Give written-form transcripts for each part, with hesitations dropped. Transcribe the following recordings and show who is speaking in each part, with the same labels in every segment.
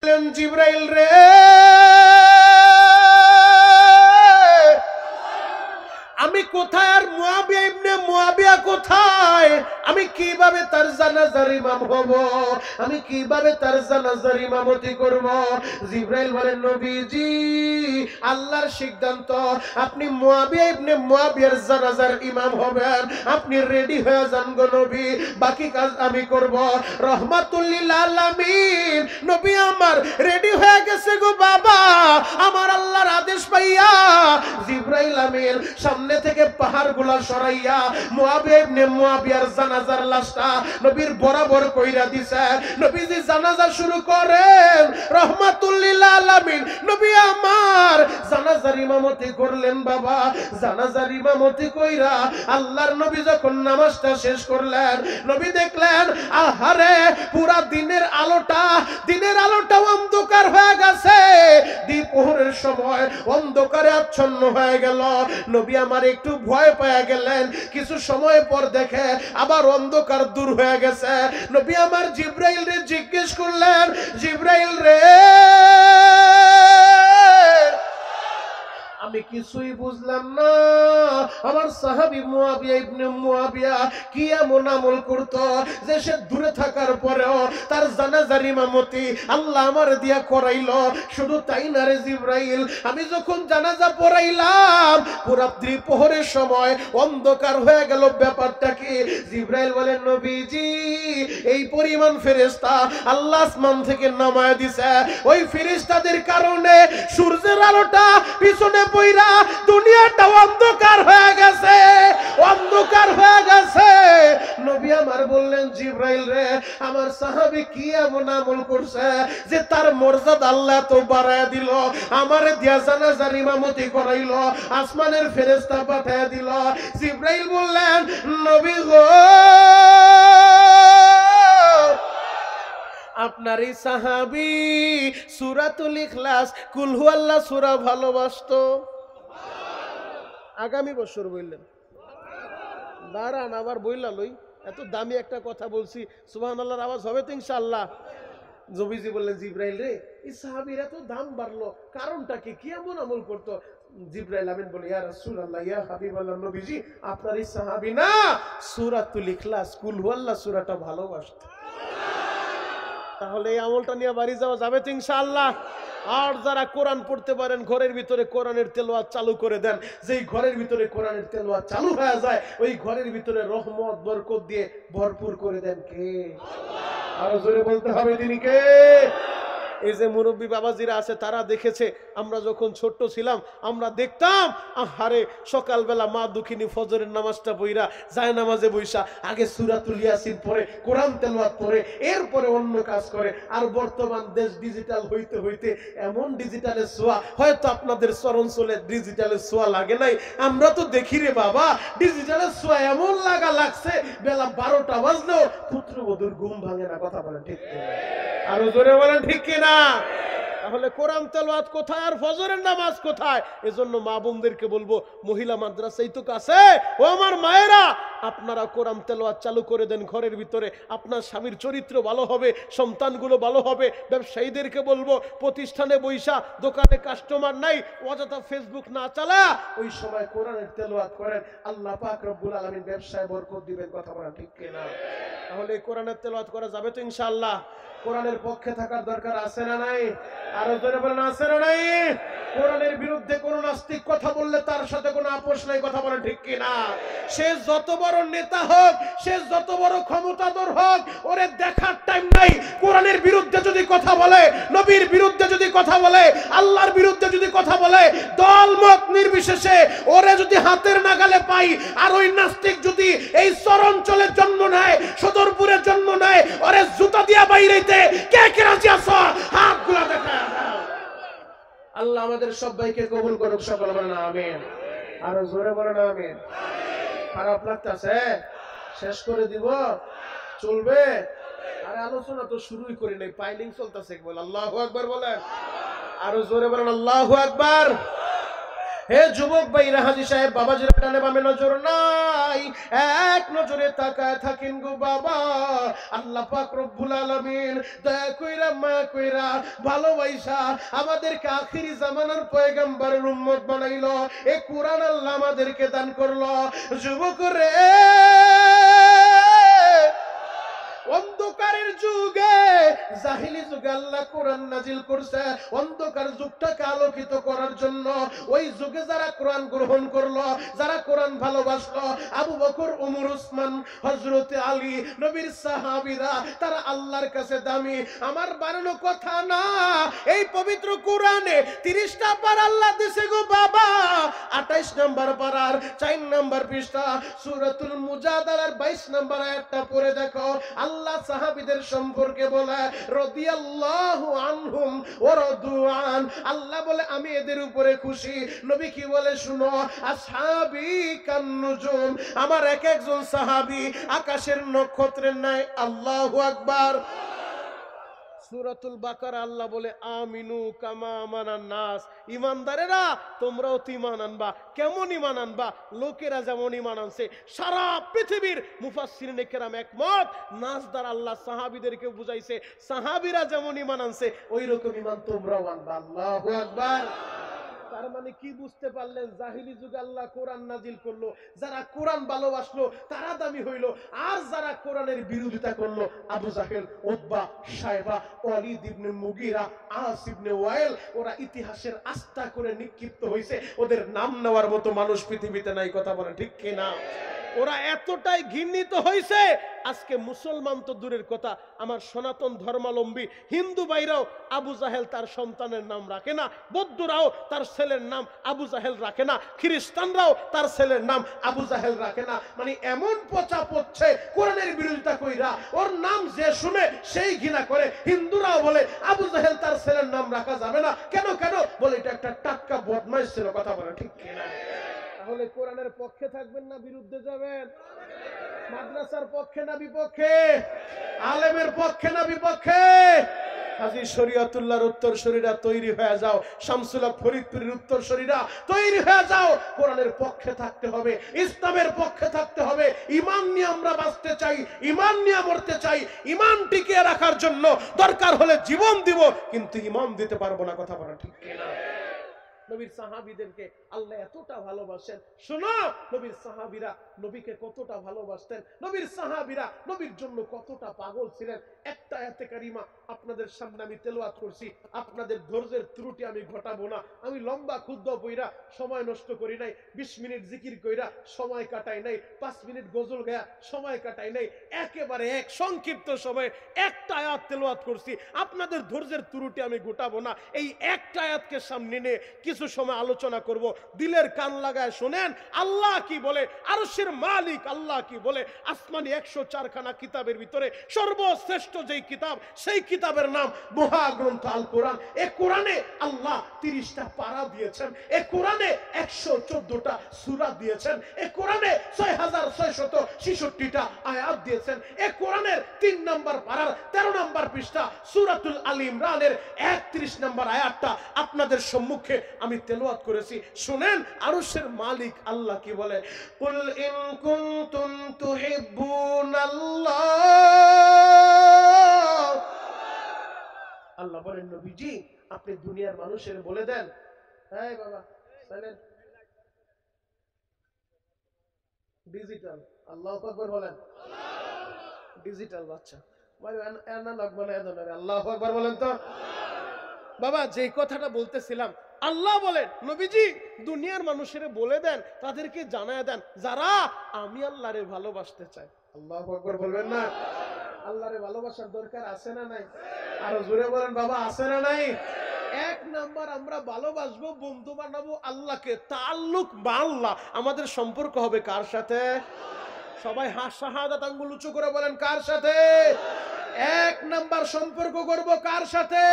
Speaker 1: জিবরাইল রে, আমি কোথায় আর মুয়াবিয়া ইবনে মুয়াবিয়া কোথায়? আমি কিভাবে তার জানাজার ইমাম হব? আমি কিভাবে তার জানাজার ইমামতি করব? জিবরাইল বলেন, নবীজি আল্লাহর সিদ্ধান্ত, আপনি মুয়াবিয়া ইবনে মুয়াবিয়ার জানাজার ইমাম হবেন। আপনি রেডি হয়ে যান গো নবী, বাকি কাজ আমি করব। রহমাতুল লিল আলামিন নবী আমার রেডি হয়ে গেছে গো বাবা। আমার আল্লাহর আদেশ পাইয়া জিবরাইল আমিন সামনে থেকে পাহাড়গুলা সরাইয়া মুয়াবিয়া ইবনে মুয়াবিয়ার জানাজার লাশটা নবীর বরাবর কইরা দিছে। নবীজি জানাজা শুরু করেন। রহমাতুল লিল আলামিন নবী আমার জানাজার ইমামতি করলেন বাবা। জানাজার ইমামতি কইরা আল্লাহর নবী যখন নামাজটা শেষ করলেন, নবী দেখলেন আহারে পুরা দিনের আলোটা অন্ধকার হয়ে গেছে। দ্বিপ্রহরের সময় অন্ধকারে আচ্ছন্ন হয়ে গেল। নবী আমার একটু ভয় পেয়ে গেলেন। কিছু সময় পর দেখে আবার অন্ধকার দূর হয়ে গেছে। নবী আমার জিবরাইল রে জিজ্ঞেস করলেন, জিবরাইল রে আমি কিছুই বুঝলাম না, আমার সাহাবী মুয়াবিয়া ইবনে মুয়াবিয়া কি এমন আমল করত যে সে দূরে থাকার পরেও তার জানাজার ইমামতি আল্লাহ আমার দিয়া করাইলো। শুধু তাই না রে জিবরাইল, আমি যখন জানাজা পড়াইলাম পুরা দ্বিপ্রহরের সময় অন্ধকার হয়ে গেল, ব্যাপারটা কি? জিবরাইল বলেন, নবীজি এই পরিমাণ ফেরেশতা আল্লাহ আসমান থেকে নামায় দিছে। ওই ফেরেশতাদের কারণে সূর্যের আলোটা পিছনে পইরা দুনিয়াটা অন্ধকার হয়ে গেছে, অন্ধকার হয়ে গেছে। নবী আমার বললেন, জিবরাইল রে আমার সাহাবী কি এমন আমল করছে যে তার মর্যাদা আল্লাহ তো বাড়ায় দিল, আমারে দিয়া জানাজার ইমামতি করাইলো, আসমানের ফেরেশতা পাঠায় দিল। জিবরাইল বললেন, নবী গো আপনার এই সাহাবী সূরাতুল ইখলাস কুল হুয়াল্লাহ সূরা ভালোবাসতো। আগামী বছর বললেন, দাঁড়ান আবার বইলা লই, এত দামি একটা কথা বলছি, সুবহানাল্লাহর আওয়াজ হবে তো ইনশাআল্লাহ। নবীজি বললেন, জিবরাইল রে এই সাহাবীর এত দাম বাড়লো, কারণটা কি? কি এমন আমল করতো? জিবরাইল আমিন বলে, ইয়া রাসূলুল্লাহ ইয়া হাবিবাল্লাহ, নবীজি আপনার এই সাহাবী না সূরাতুল ইখলাস কুল হুয়াল্লাহ সূরাটা ভালোবাসতো। তাহলে এই আমলটা নিয়ে বাড়ি যাওয়া যাবে তো ইনশাআল্লাহ। আর যারা কোরআন পড়তে পারেন ঘরের ভিতরে কোরআনের তেলাওয়াত চালু করে দেন। যেই ঘরের ভিতরে কোরআনের তেলাওয়াত চালু হয়ে যায় ওই ঘরের ভিতরে রহমত বরকত দিয়ে ভরপুর করে দেন কে? আল্লাহ। আরো জোরে বলতে হবে, তিনি কে? এই যে মুরব্বী বাবাজিরা আছে তারা দেখেছে, আমরা যখন ছোট্ট ছিলাম আমরা দেখতাম আহারে সকালবেলা মা দুঃখিনী ফজরের নামাজটা পড়া যায় নামাজে বৈশা আগে সূরাতুল ইয়াসিন পড়ে কোরআন তেলাওয়াত করে এরপরে অন্য কাজ করে। আর বর্তমান দেশ ডিজিটাল হইতে হইতে এমন ডিজিটালের ছোঁয়া, হয়তো আপনাদের চরঞ্চলে ডিজিটালের ছোঁয়া লাগে নাই, আমরা তো দেখি রে বাবা ডিজিটালের ছোঁয়া এমন লাগছে বেলা 12টা বাজলেও পুত্রবধূর ঘুম ভাঙে না। কথা বলেন ঠিক কিনা? আরো জোরে বলেন ঠিক কিনা? তাহলে কোরআন তেলাওয়াত কোথায় আর ফজরের নামাজ কোথায়? এজন্য মা বোনদেরকে বলবো মহিলা মাদ্রাসাই তো কাছে, ও আমার মায়েরা আপনারা কোরআন তেলাওয়াত চালু করে দেন ঘরের ভিতরে, আপনার স্বামীর চরিত্র ভালো হবে, সন্তানগুলো ভালো হবে। ব্যবসায়ীদেরকে বলবো প্রতিষ্ঠানে বৈশা দোকানে কাস্টমার নাই অযথা ফেসবুক না চালা ওই সময় কোরআনের তেলাওয়াত করেন, আল্লাহ পাক রব্বুল আলামিন ব্যবসায় বরকত দিবেন। কথা বলা ঠিক কিনা? তাহলে কোরআনের তেলাওয়াত করা যাবে তো ইনশাআল্লাহ। কোরআনের পক্ষে থাকার দরকার আছে না নাই? আরো জোরে বলেন আছে না নাই? কোরআনের বিরুদ্ধে কোন নাস্তিক কথা বললে তার সাথে কোনো আপোষ নাই। কথা বলেন ঠিক কিনা? সে যত বড় নেতা হোক, সে যত বড় ক্ষমতাধর হোক, ওরে দেখার টাইম নাই। কোরআনের বিরুদ্ধে যদি কথা বলে, নবীর বিরুদ্ধে যদি কথা বলে, আল্লাহর বিরুদ্ধে যদি কথা বলে, দল মত নির্বিশেষে ওরে যদি হাতের নাগালে পাই, আর ওই নাস্তিক যদি এই চরঞ্চলের জন্ম নেয়, সদরপুরের জন্ম নেয়, ওরে জুতা দিয়া বাইরেতে কে কে রাজি আছো হাতগুলা দেখা দাও। আল্লাহ আমাদের সবাইকে কবুল করুক, সকলে বলেন আমিন। আর জোরে বলেন আমিন। খারাপ লাগতেছে? শেষ করে দিব? চলবে? আরে আলোচনা তো শুরুই করি নাই, পাইলিং চলতেছে। বল আল্লাহু আকবার বলেন। আরো জোরে বলেন আল্লাহু আকবার। হে যুবক ভাইরা, হাজী সাহেব বাবাজিরা ডানে বামে নজর নাই, এক নজরে তাকায় থাকেন গো বাবা। আল্লাহ পাক রব্বুল আলামিন দয়া কইরা মায়া কইরা ভালোবাসা আমাদেরকে আখিরি জামানার পয়গম্বরের উম্মত বানাইলো। এই কোরআন আল্লাহ আমাদেরকে দান করলো। যুবক রে, অন্ধকারের যুগে, জাহিলি যুগে আল্লাহ কোরআন নাজিল করছে অন্ধকার যুগটাকে আলোকিত করার জন্য। ওই যুগে যারা কোরআন গ্রহণ করলো, যারা কোরআন ভালোবাসলো, আবু বকর, ওমর, উসমান, হযরত আলী, নবীর সাহাবীরা, তারা আল্লাহর কাছে দামি। আমার বানানো কথা না, এই পবিত্র কোরআনে 30টা পারা আল্লাহ দিছে গো বাবা। 28 নম্বর পারার 4 নম্বর পৃষ্ঠা সূরাতুল মুজাদালার 22 নম্বর আয়াতটা পড়ে দেখো। আল্লাহ সাহাবীদের সম্পর্কে বলে রাদিয়াল্লাহু আনহুম ওয়া রাদু আন। আল্লাহ বলে আমি এদের উপরে খুশি। নবী কি বলে শুনো, আসহাবী কান নুজুম, আমার এক একজন সাহাবী আকাশের নক্ষত্রের ন্যায়। আল্লাহু আকবার। সূরাতুল বাকারা আল্লাহ বলে আমিনু কামা আমানান নাস, ঈমানদারেরা তোমরাও তো ঈমান আনবা। কেমন ঈমান আনবা? লোকেরা যেমন ঈমান আনছে। সারা পৃথিবীর মুফাসসিরিনে কেরাম একমত, নাস দ্বারা আল্লাহ সাহাবীদেরকে বুঝাইছে সাহাবীরা যেমন ঈমান আনছে ওই রকম ঈমান তোমরাও আনবা। আল্লাহু আকবার। তার মানে কি বুঝতে পারলেন? জাহিলি যুগে আল্লাহ কোরআন নাজিল করলো, যারা কোরআন ভালোবাসলো তারা দামি হইলো, আর যারা কোরআনের বিরোধিতা করলো, আবু জাহেল, উতবা, শায়বা, ওয়ালিদ ইবনে মুগীরা, আস ইবনে ওয়াইল, ওরা ইতিহাসের আস্থা করে নিক্ষিপ্ত হয়েছে। ওদের নাম নেওয়ার মতো মানুষ পৃথিবীতে নাই। কথা বলেন ঠিক কিনা? ওরা এতটাই ঘৃণিত হয়েছে, আজকে মুসলমান তো দূরের কথা, আমার সনাতন ধর্মাবলম্বী হিন্দু ভাইরাও আবু জাহেল তার সন্তানের নাম রাখে না, বৌদ্ধরাও তার ছেলের নাম আবু জাহেল রাখে না, খ্রিস্টানরাও তার ছেলের নাম আবু জাহেল রাখে না। মানে এমন পচা পড়ছে কোরআনের বিরোধিতা কইরা, ওর নাম যে শুনে সেই ঘৃণা করে। হিন্দুরাও বলে আবু জাহেল তার ছেলের নাম রাখা যাবে না। কেন কেন? বলে এটা একটা টাটকা বদমাইশ ছিল। কথা বলে ঠিক কিনা? তাহলে কোরআনের পক্ষে থাকবেন না বিরুদ্ধে যাবেন? মাদ্রাসার পক্ষে না বিপক্ষে? আলেমের পক্ষে না বিপক্ষে? হাজী শরীয়তুল্লাহর উত্তরসূরিরা তৈরি হয়ে যাও, শামসুল হক ফরিদপুরের উত্তরসূরিরা তৈরি হয়ে যাও। কোরআনের পক্ষে থাকতে হবে, ইসলামের পক্ষে থাকতে হবে। ঈমান নিয়ে আমরা বাঁচতে চাই, ঈমান নিয়ে মরতে চাই। ঈমান টিকিয়ে রাখার জন্য দরকার হলে জীবন দিব, কিন্তু ঈমান দিতে পারবো না। কথা বলা ঠিক কিনা? নবীর সাহাবীদেরকে আল্লাহ এতটা ভালোবাসেন। শোনো, নবীর সাহাবীরা নবীকে কতটা ভালোবাসতেন, নবীর সাহাবীরা নবীর জন্য কতটা পাগল ছিলেন। একটা আয়াতে কারিমা আপনাদের সামনে আমি তেলাওয়াত করছি, আপনাদের ধৈর্যের ত্রুটি আমি ঘটাবো না। আমি লম্বা খুদ্দ বইরা সময় নষ্ট করি নাই, 20 মিনিট জিকির কইরা সময় কাটাই নাই, 5 মিনিট গজল গায়া সময় কাটাই নাই। একেবারে এক সংক্ষিপ্ত সময়ে একটা আয়াত তেলাওয়াত করছি। আপনাদের ধৈর্যের ত্রুটি আমি ঘটাবো না। এই একটা আয়াতকে সামনে নিয়ে কিছু সময় আলোচনা করব। দিলের কান লাগায় শুনেন আল্লাহ কি বলে, আরশের মালিক আল্লাহ কি বলে। আসমানি 104 খানা কিতাবের ভিতরে সর্বশ্রেষ্ঠ যেই কিতাব, সেই কিতাবের নাম মহাগ্রন্থ আল কোরআন। এই কোরআনে আল্লাহ 30টা পারা দিয়েছেন, এই কোরআনে 114টা সূরা দিয়েছেন, এই কোরআনে 6666টা আয়াত দিয়েছেন। এই কোরআনের 3 নম্বর পারার 13 নম্বর পৃষ্ঠা সূরাতুল আলী ইমরানের 31 নম্বর আয়াতটা আপনাদের সম্মুখে আমি তেলাওয়াত করেছি। শুনেন আরশের মালিক আল্লাহ কি বলে। কুল ইন কুনতুম তুহিব্বুনাল্লাহ, আল্লাহ বলেন নবীজি আপনি দুনিয়ার মানুষের বলে দেন, এই বাবা সাইলেন্ট, ডিজিটাল আল্লাহু আকবার বলেন, ডিজিটাল বাচ্চা ভাই অ্যানালগ বলে দেন, আল্লাহু আকবার বলেন তো। বাবা যে কথাটা বলতেছিলাম, আল্লাহ বলেন নবীজি দুনিয়ার মানুষের বলে দেন, তাদেরকে জানায় দেন যারা আমি আল্লাহরে ভালোবাসতে চাই। আল্লাহু আকবার বলবেন না? আল্লাহরে ভালোবাসার দরকার আছে না নাই? আরো জোরে বলেন বাবা, আছে না নাই? 1 নাম্বার আমরা ভালোবাসবো, বন্ধু বানাবো আল্লাহকে। তাআল্লুক বা আল্লাহ, আমাদের সম্পর্ক হবে কার সাথে? সবাই শাহাদাত আঙ্গুল উঁচু করে বলেন কার সাথে? 1 নাম্বার সম্পর্ক করব কার সাথে?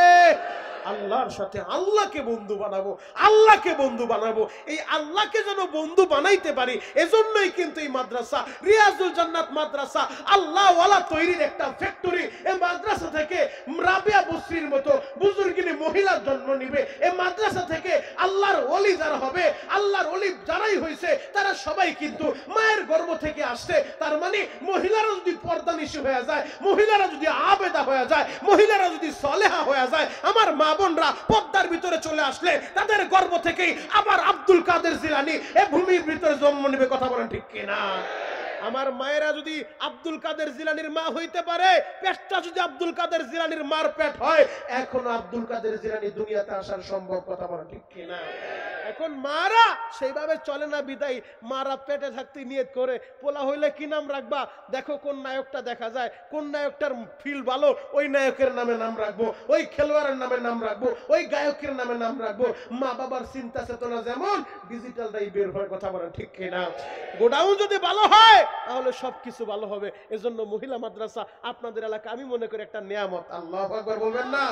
Speaker 1: আল্লাহর সাথে। আল্লাহকে বন্ধু বানাবো, আল্লাহকে বন্ধু বানাবো। এই আল্লাহকে যেন বন্ধু বানাইতে পারি, এজন্যই কিন্তু এই মাদ্রাসা রিয়াজুল জান্নাত মাদ্রাসা আল্লাহ ওয়ালা তৈরির একটা ফ্যাক্টরি। এই মাদ্রাসা থেকে রাবিয়া বসরির মতো, বুজুর্গিনী মহিলার জন্ম নিবে, এই মাদ্রাসা থেকে আল্লাহর ওলি যারা হবে, আল্লাহর ওলি যারাই হয়েছে তারা সবাই কিন্তু মায়ের গর্ভ থেকে আসছে। তার মানে মহিলারা যদি পর্দানিশী হয়ে যায়, মহিলারা যদি আবেদা হয়ে যায়, মহিলারা যদি সলেহা হয়ে যায়, আমার মা বোনরা পর্দার ভিতরে চলে আসলে তাদের গর্ভ থেকেই আবার আব্দুল কাদের জিলানী এই ভূমির ভিতরে জন্ম নেবে। কথা বলেন ঠিক কিনা? আমার মায়েরা যদি আব্দুল কাদের জিলানীর মা হইতে পারে, পেটটা যদি আব্দুল কাদের জিলানীর মার পেট হয়, এখন আব্দুল কাদের জিলানী দুনিয়াতে আসার সম্ভব। কথা বলেন ঠিক কিনা? এখন মারা সেইভাবে চলে না বিদায় মারা পেটে থাকতে নিয়ত করে পোলা হইলে কি নাম রাখবা, দেখো কোন নায়কটা দেখা যায়, কোন নায়কটার ফিল ভালো, ওই নায়কের নামে নাম রাখবো, ওই খেলোয়াড়ের নামে নাম রাখবো, ওই গায়কের নামে নাম রাখবো। মা বাবার চিন্তা চেতনা যেমন ডিজিটালটাই বের হয়। কথা বলেন ঠিক কিনা? গোডাউন যদি ভালো হয় তাহলে সবকিছু ভালো হবে। এজন্য মহিলা মাদ্রাসা আপনাদের এলাকা আমি মনে করি একটা নিয়ামত। আল্লাহু আকবার বলবেন না?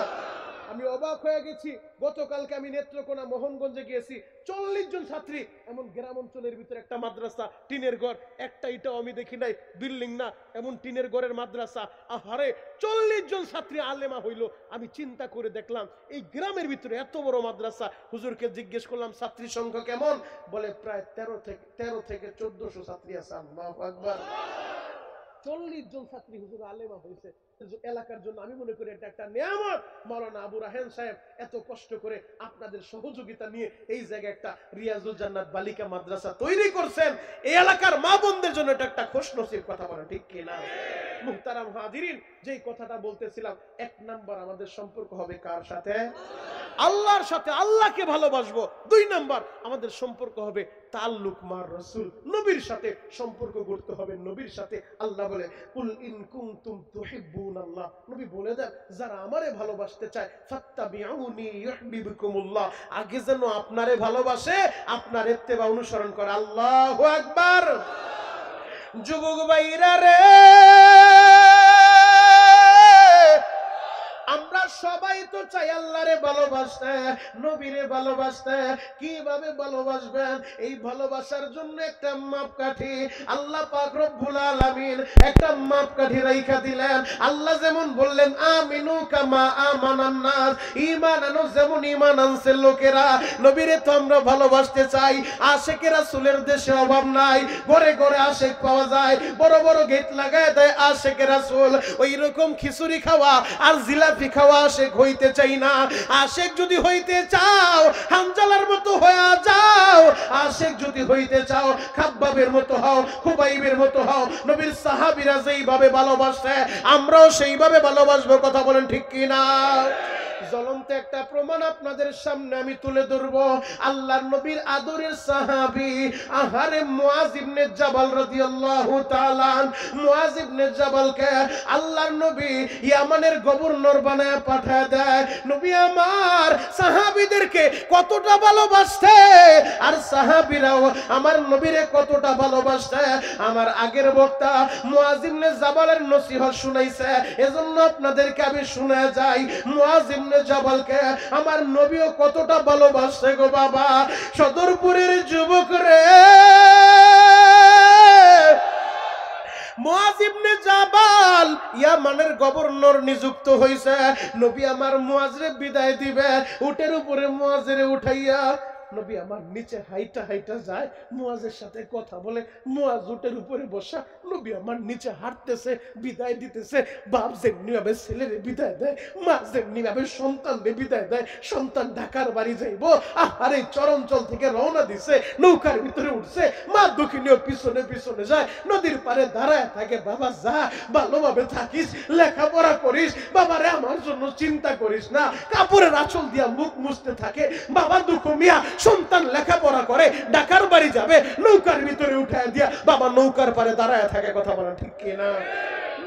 Speaker 1: আমি অবাক হয়ে গেছি, গতকালকে আমি নেত্রকোনা মোহনগঞ্জে গিয়েছি, 40 জন ছাত্রী, এমন গ্রাম অঞ্চলের ভিতরে একটা মাদ্রাসা, টিনের ঘর, একটা ইটাও আমি দেখি নাই, বিল্ডিং না, এমন টিনের ঘরের মাদ্রাসা। আহারে 40 জন ছাত্রী আলেমা হইল। আমি চিন্তা করে দেখলাম এই গ্রামের ভিতরে এত বড় মাদ্রাসা। হুজুরকে জিজ্ঞেস করলাম ছাত্রী সংখ্যা কেমন, বলে প্রায় 13 থেকে 1400 ছাত্রী আছে। আল্লাহু আকবার। 40 জন ছাত্রী হুজুর আলেমা হয়েছে। এলাকার জন্য আমি মনে করি এটা একটা নিয়ামত। মাওলানা আবু রাহেন সাহেব এত কষ্ট করে আপনাদের সহযোগিতা নিয়ে এই জায়গায় একটা রিয়াজুল জান্নাত বালিকা মাদ্রাসা তৈরি করছেন। এই এলাকার মা বোনদের জন্য এটা একটা খুশনসিব। কথা বলে ঠিক কিনা? মুহতারাম হাজিরিন, যেই কথাটা বলতেছিলাম, 1 নাম্বার আমাদের সম্পর্ক হবে কার সাথে? আল্লাহর সাথে, আল্লাহকে ভালোবাসবো। 2 নাম্বার আমাদের সম্পর্ক হবে তাল্লুক মার রাসূল, নবীর সাথে সম্পর্ক গড়তে হবে নবীর সাথে। আল্লাহ বলে কুল ইন কুনতুম তুহিব্বুনাল্লাহ, নবী বলে দেন যারা আমারে ভালোবাসতে চায় ফাত্তাবিউনি ইউহিব্বুকুমুল্লাহ, আগে যেন আপনারে ভালোবাসে, আপনার ইত্তেবা অনুসরণ করে। আল্লাহু আকবার। যুবক ভাইরা রে, আমরা সবাই তো চাই আল্লাহরে ভালোবাসতে, নবীরে ভালোবাসতে। কিভাবে ভালোবাসবেন? এই ভালোবাসার জন্য একটা মাপকাঠি আল্লাহ পাক রব্বুল আলামিন একটা মাপকাঠি রাইখা দিলেন। আল্লাহ যেমন বললেন আমিনু কামা আমানান নাস, ঈমান আনো যেমন ঈমান আনছে লোকেরা। নবীরে তো আমরা ভালোবাসতে চাই। আশিকে রাসূলের দেশে অভাব নাই, ঘরে ঘরে আশিক পাওয়া যায়, বড় বড় গেট লাগায় দেয় আশিকে রাসূল। ওই রকম খিচুড়ি খাওয়া আর জিলাপি খাওয়া আশিক হইতে চাই না। আশিক যদি হইতে চাও হানজালার মতো হয়ে যাও, আশিক যদি হইতে চাও খাব্বাবের মতো হও, খুবাইবের মতো হও। নবীর সাহাবীরা যেইভাবে ভালোবাসে আমরাও সেইভাবে ভালোবাসবো। কথা বলেন ঠিক কিনা? জ্বলন্ত একটা প্রমাণ আপনাদের সামনে আমি তুলে ধরবো। আল্লাহর নবীর আদরের সাহাবী আহারে মুআজ ইবনে জাবাল রাদিয়াল্লাহু তাআলা, মুআজ ইবনে জাবালকে আল্লাহর নবী ইয়ামানের গভর্নর বানায় পাঠায় দেয়। নবী আমার সাহাবীদেরকে কতটা ভালোবাসতে, আর সাহাবীরাও আমার নবীরে কতটা ভালোবাসতে আমার আগের বক্তা মুআজ ইবনে জাবালের নসিহত শুনাইছে। এজন্য আপনাদেরকে আমি শোনা যাই, মুআজ ইবনে জাবালকে আমার নবীও কতটা ভালোবাসে গো বাবা। সদরপুরের যুবক রে, মুআজ ইবনে জাবাল ইয়ামানের গভর্নর নিযুক্ত হইছে। নবী আমার মুআজরে বিদায় দিবে, উটের উপরে মুআজরে উঠাইয়া নবী আমার নিচে হাইটা হাইটা যায়, মুআজের সাথে কথা বলে। মুআজ উটের উপরে বসা, নবী আমার নিচে হাঁটতেছে, বিদায় দিতেছে। বাপ যেমনি ভাবে ছেলেরে বিদায় দেয়, মা যেমনি ভাবে সন্তানরে বিদায় দেয়। সন্তান ঢাকার বাড়ি যাইব, আরে চরঞ্চল থেকে রওনা দিছে, নৌকার ভিতরে উঠছে, মা দক্ষিণীয় পিছনে পিছনে যায়, নদীর পারে দাঁড়ায় থাকে। বাবা যা, ভালোভাবে থাকিস, লেখাপড়া করিস, বাবারে আমার জন্য চিন্তা করিস না। কাপড়ের আঁচল দিয়া মুখ মুছতে থাকে। বাবা দুঃখ মিয়া সন্তান লেখাপড়া করে, ঢাকার বাড়ি যাবে, নৌকার ভিতরে উঠায় দিয়া বাবা নৌকার পারে দাঁড়ায় থাকে। কথা বলা ঠিক কিনা?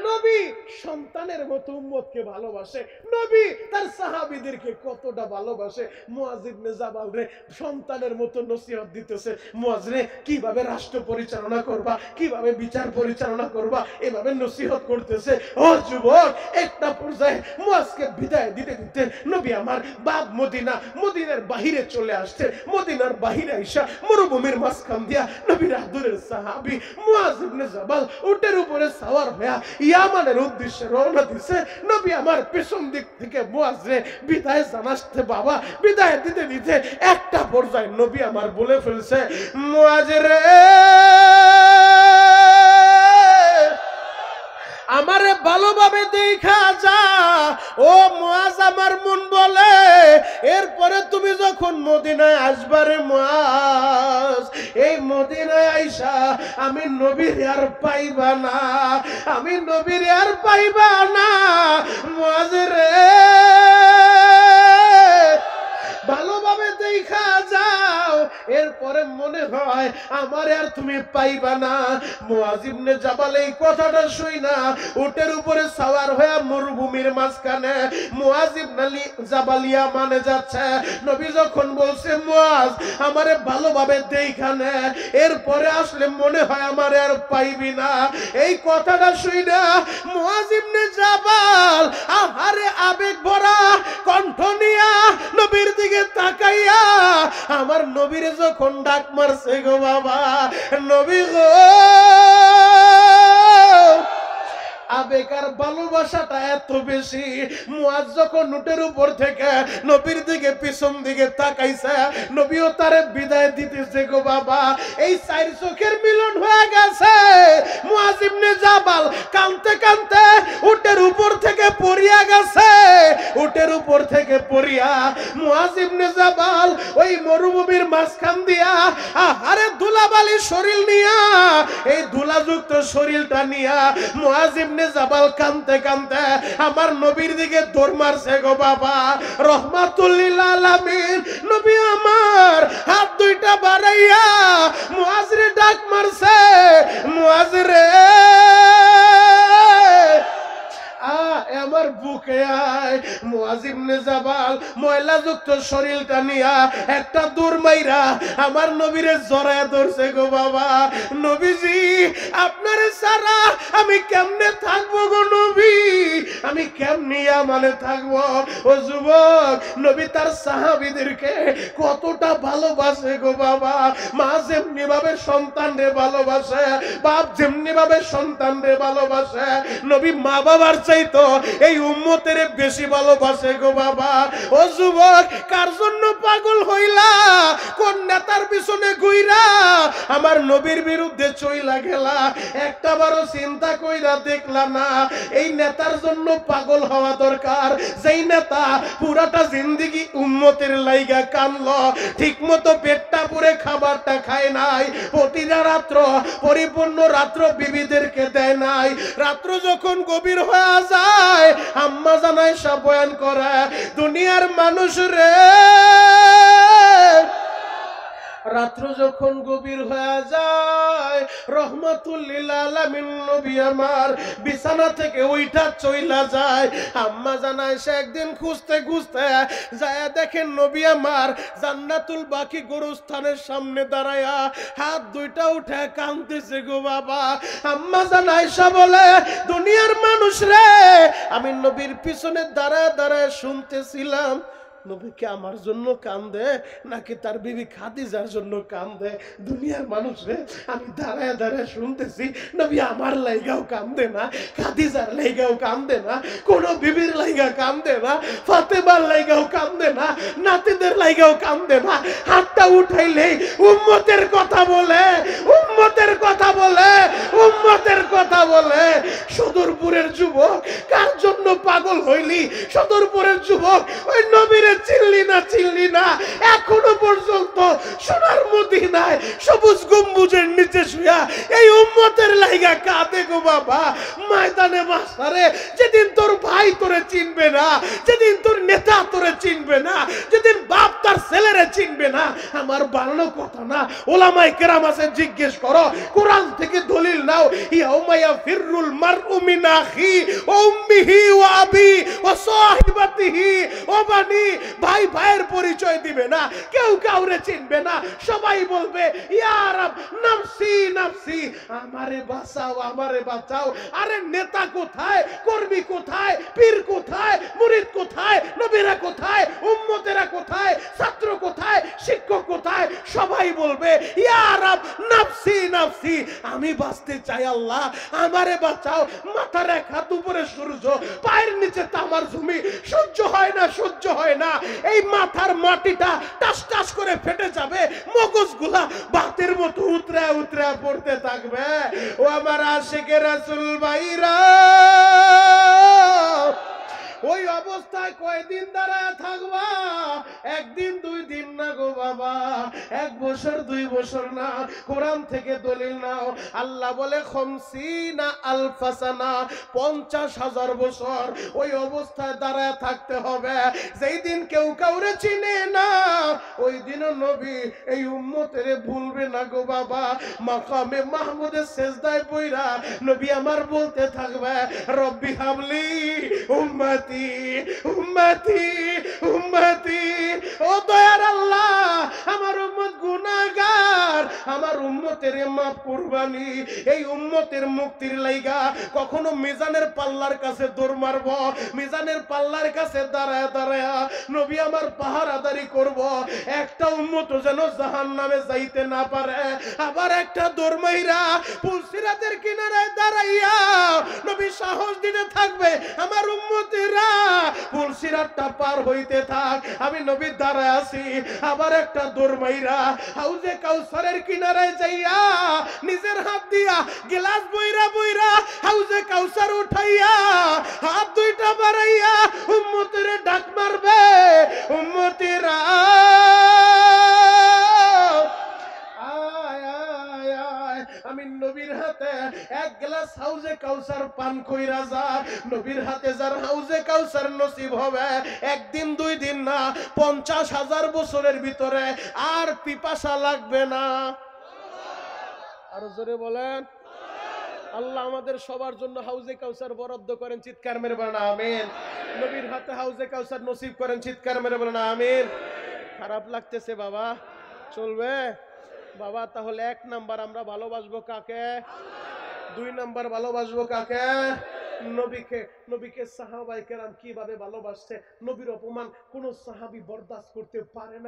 Speaker 1: নবী সন্তানের মতো উম্মতকে ভালোবাসে। নবী তার সাহাবীদেরকে কতটা ভালোবাসে। মুআজ ইবনে জাবাল রে সন্তানের মতো নসিহত দিতেছে। মুআজ রে কিভাবে রাষ্ট্র পরিচালনা করবা, কিভাবে বিচার পরিচালনা করবা, এভাবে নসিহত করতেছে। ও যুবক, একটা পর্যায়ে মুআজকে বিদায় দিতে দিতে নবী আমার বাপ মদিনা, মদিনার বাহিরে চলে আসছে। মদিনার বাহিরে আইসা মরুভূমির মাঝখান দিয়া নবীর আদরের সাহাবী মুআজ ইবনে জাবাল উটের উপরে সাওয়ার হয়ে ইয়া ইয়ামানের উদ্দেশ্যে রওনা দিছে। নবী আমার পেছন দিক থেকে মুয়াজরে বিদায় জানাতে বাবা বিদায় দিতে দিতে একটা পর্যায়ে নবী আমার বলে ফেলছে, মুয়াজ রে আমারে ভালোভাবে দেখা যা। ও মুয়াজ আমার মন বলে এরপরে তুমি যখন মদিনায় আসবারে মুয়াজ, এই মদিনায় আইসা আমি নবীর আর পাইবা না, আমি নবীর আর পাইবা না। মুয়াজ রে ভালোভাবে দেখা যাও, এরপরে মনে হয় আমার আর তুমি পাইবা না। মুয়াজ ইবনে জাবাল এই কথাটা শুই না উটের উপরে সওয়ার হয়ে মরুভূমির মাঝখানে মুয়াজ ইবনে জাবাল ইয়ামানে যাচ্ছে। নবী যখন বলছে মুয়াজ আমারে ভালোভাবে দেখা নে, এরপরে আসলে মনে হয় আমার আর পাইবি না, এই কথাটা শুই না মুয়াজ ইবনে জাবাল আহারে আবেগ ভরা কণ্ঠ নিয়া নবীর দিকে তাকাইয়া আমার নবীরে যখন ডাক মারছে গো বাবা, নবী গো আবেগার ভালোবাসাটা এত বেশি। মুয়াজ যখন উটের উপর থেকে নবীর দিকে পিছন দিকে তাকাইছে, নবীও তারে বিদায় দিতেছে গো বাবা। এই চার চোখের মিলন হয়ে গেছে। মুয়াজ ইবনে জাবাল কাঁদতে কাঁদতে উটের উপর থেকে পড়িয়া গেছে। উটের উপর থেকে পড়িয়া মুয়াজ ইবনে জাবাল ওই মরুভূমির মাঝখান দিয়া আহারে ধুলাবালি শরীর নিয়া, এই ধুলাযুক্ত শরীরটা নিয়া মুয়াজ ইবনে জাবাল কাঁদতে কাঁদতে আমার নবীর দিকে দৌড় মারছে গো বাবা। রহমাতুল লিল আলামিন নবী আমার হাত দুইটা বাড়াইয়া মুয়াজরে ডাক মারছে, মুয়াজ রে আমার বুকে আয়। মুয়াজ ইবনে জাবাল ময়লাযুক্ত শরীরটা নিয়া একটা দূর মাইরা আমার নবীরে জড়ায় ধরছে গো বাবা। নবীজি আপনারে সারা আমি কেমনে থাকবো গো নবী, আমি কেমনে মানে থাকবো। ও যুবক নবী তার সাহাবীদেরকে কতটা ভালোবাসে গো বাবা। মা যেমনি ভাবে সন্তানরে ভালোবাসে, বাপ যেমনি ভাবে সন্তানরে ভালোবাসে, নবী মা বাবার চাইতো এই উম্মতের বেশি ভালোবাসে গো বাবা। ও যুবক কার জন্য পাগল হইলা, কোন নেতার পিছনে ঘুইরা আমার নবীর বিরুদ্ধে চইলা গেলা, একটা বারো চিন্তা কইরা দেখলা না এই নেতার জন্য পাগল হওয়া দরকার। যেই নেতা পুরাটা জিন্দেগি উম্মতের লাইগা কানলো, ঠিক মতো পেটটা পুরে খাবারটা খায় নাই, প্রতিটা রাত্র পরিপূর্ণ রাত্র বিবিদেরকে দেয় নাই। রাত্র যখন গভীর হয়ে যায় আম্মা জানায় সব বয়ান করে, দুনিয়ার মানুষ রে রাত্র যখন গভীর হয়ে যায় রহমাতুল লিল আলামিন নবী আমার বিছানা থেকে উইঠা চইলা যায়। আম্মা জানায় সে একদিন খুঁজতে খুঁজতে যায় দেখেন নবী আমার জান্নাতুল বাকি গোরস্থানের সামনে দাঁড়ায়া হাত দুইটা উঠে কাঁদতেছে গো বাবা। আম্মা জানায় সে বলে দুনিয়ার মানুষ রে আমি নবীর পিছনে দাঁড়ায় দাঁড়ায় শুনতেছিলাম নবী কি আমার জন্য কান্দে নাকি তার বিবি খাদিজার জন্য কান্দে। দুনিয়ার মানুষ রে আমি দাঁড়ায় দাঁড়ায় শুনতেছি নবী আমার লাইগাও কান্দে না, খাদিজার লাইগাও কান্দে না, কোন বিবির লাইগা কান্দে না, ফাতেমার লাইগাও কান্দে না, নাতিদের লাইগাও কান্দে না। হাতটা উঠাইলে উম্মতের কথা বলে, উম্মতের কথা বলে, উম্মতের কথা বলে। সদরপুরের যুবক কার জন্য পাগল হইলি? সদরপুরের যুবক ওই নবীর চিল্লি না চিল্লি না এখনো পর্যন্ত সোনার মদিনায় সবুজ গম্বুজের নিচে শুয়া এই উম্মতের লাইগা কাঁদে গো বাবা। ময়দানে মাসারে যেদিন তোর ভাই তোরে চিনবে না, যেদিন তোর নেতা তোরে চিনবে না, যেদিন বাপ তার ছেলেরে চিনবে না, আমার বানানো কথা না, ওলামায়ে কেরাম আছে জিজ্ঞেস করো, কোরআন থেকে দলিল নাও। ইয়াউমা ইয়াফিরুল মারউ মিন আখি ওয়া উম্মিহি ওয়া আবি ওয়া সাহিবাতিহি ওয়া বানি। ভাই ভাইয়ের পরিচয় দিবে না, কেউ কাউরে চিনবে না, সবাই বলবে ইয়া রব নফসি নফসি, আমারে বাঁচাও আমারে বাঁচাও। আরে নেতা কোথায়, কর্মী কোথায়, পীর কোথায়, মুরিদ কোথায়, নবীরা কোথায়, উম্মতেরা কোথায়, ছাত্র কোথায়, শিক্ষক কোথায়, সবাই বলবে ইয়া রব নাফসি নাফসি, আমি বাঁচতে চাই আল্লাহ আমারে বাঁচাও। মাথার এক হাত উপরে সূর্য, পায়ের নিচে তামার জমি, সহ্য হয় না, সহ্য হয় না। এই মাথার মাটিটা টাস টাস করে ফেটে যাবে, মগজগুলা বাতের মতো উতরা উতরা পড়তে থাকবে। ও আমার আশিকে রাসূল ভাইরা, ওই অবস্থায় কয়দিন দাঁড়ায় থাকবা? একদিন দুই দিন না গো বাবা, 1 বছর 2 বছর না। কোরআন থেকে দলিল নাও। আল্লাহ বলে খামসিনা আলফা সানা, 50,000 বছর ওই অবস্থায় দাঁড়ায় থাকতে হবে। যেই দিন কেউ কাউরে চিনে না, ওই দিনও নবী এই উম্মতের ভুলবে না গো বাবা। মাকামে মাহমুদের সেজদায় পইরা নবী আমার বলতে থাকবে রব্বি হাবলি উম্মতি উম্মতি উম্মতি। ও দয়ার আল্লাহ, আমার উম্মত গুনাহগার, আমার উম্মতের মাফ কুরবানি। এই উম্মতের মুক্তির লাইগা কখনো মিজানের পাল্লার কাছে দৌড় মারব, মিজানের পাল্লার কাছে দাঁড়ায় দাঁড়ায় নবী আমার পাহারাদারি করব। একটা উম্মত যেন জাহান্নামে যাইতে না পারে। আবার একটা দৌড় মাইরা পুলসিরাতের কিনারায় দাঁড়াইয়া নবী সাহস দিতে থাকবে আমার উম্মতেরা পুলসিরাতটা পার হইতে থাক, আমি নবী দাঁড়ায় আছি। আবার একটা দৌড় মাইরা হাউজে কাউসারের কিনারায় যাইয়া নিজের হাত দিয়া গ্লাস বইরা বইরা হাউজে কাউসার উঠাইয়া হাত দুইটা বাড়াইয়া উম্মতের ডাক মারবে, উম্মতেরা আমি নবীর হাতে 1 গ্লাস হাউজে কাউসার পান কইরা যা। নবীর হাতে যার হাউজে কাউসার নসিব হবে, একদিন 2 দিন না, 50,000 বছরের ভিতরে আর পিপাসা লাগবে না। আরো জোরে বলেন আল্লাহ আমাদের সবার জন্য হাউজে কাউসার বরাদ্দ করেন, চিৎকার মেরে বলেন আমিন। নবীর হাতে হাউজে কাউসার নসিব করেন, চিৎকার মেরে বলেন আমিন। খারাপ লাগতেছে বাবা? চলবে বাবা? তাহলে 1 নাম্বার আমরা ভালোবাসবো কাকে? 2 নাম্বার ভালোবাসবো কাকে? নবীকে। নবীকে সাহাবায়ে কেরাম কিভাবে ভালোবাসছে, নবীর অপমান কোন সাহাবী বরদাস্ত করতে পারে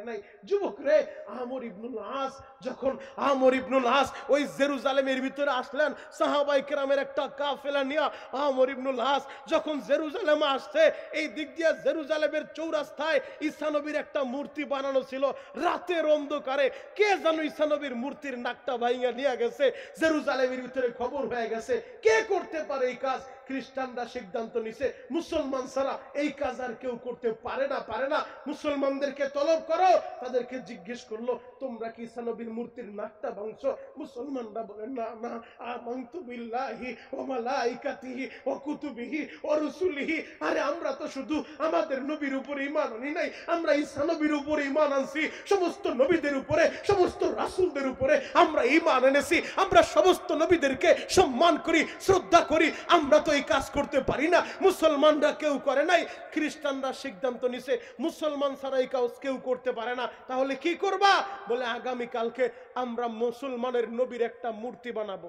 Speaker 1: নাই। যুবক রে, আমর ইবনুল আস, যখন আমর ইবনুল আস ওই জেরুজালেমের ভিতরে আসলেন, সাহাবায়ে কেরামের একটা কাফেলা নিয়ে আমর ইবনুল আস যখন জেরুজালেমে আসছে, এই দিক দিয়ে জেরুজালেমের চৌরাস্তায় ঈসা নবীর একটা মূর্তি বানানো ছিল। রাতের অন্ধকারে কে যেন ঈসা নবীর মূর্তির নাকটা ভাঙিয়া নিয়ে গেছে। জেরুজালেমের ভিতরে খবর হয়ে গেছে, কে করতে পারে এই কাজ? খ্রিস্টানরা সিদ্ধান্ত নিছে মুসলমান ছাড়া এই কাজ আর কেউ করতে পারে না। মুসলমানদেরকে তলব করো। তাদেরকে জিজ্ঞেস করলো, তোমরা কি ঈসা নবীর মূর্তির নাকটা ভাঙছো? মুসলমানরা বলে না না, আমানতু বিল্লাহি ওয়া মালাইকাতিহি ওয়া কুতুবিহি ওয়া রুসুলিহি। আরে আমরা তো শুধু আমাদের নবীর উপরে ঈমান আনি নাই, আমরা ঈসা নবীর উপরে ঈমান আনছি। সমস্ত নবীদের উপরে, সমস্ত রাসূলদের উপরে আমরা ঈমান এনেছি। আমরা সমস্ত নবীদেরকে সম্মান করি, শ্রদ্ধা করি। আমরা তো এই কাজ করতে পারি না, মুসলমানরা কেউ করে নাই। খ্রিস্টানরা সিদ্ধান্ত নিছে মুসলমান ছাড়া এই কাজ কেউ করতে পারে না। তাহলে কি করবা? বলে আগামী কালকে আমরা মুসলমানের নবীর একটা মূর্তি বানাবো।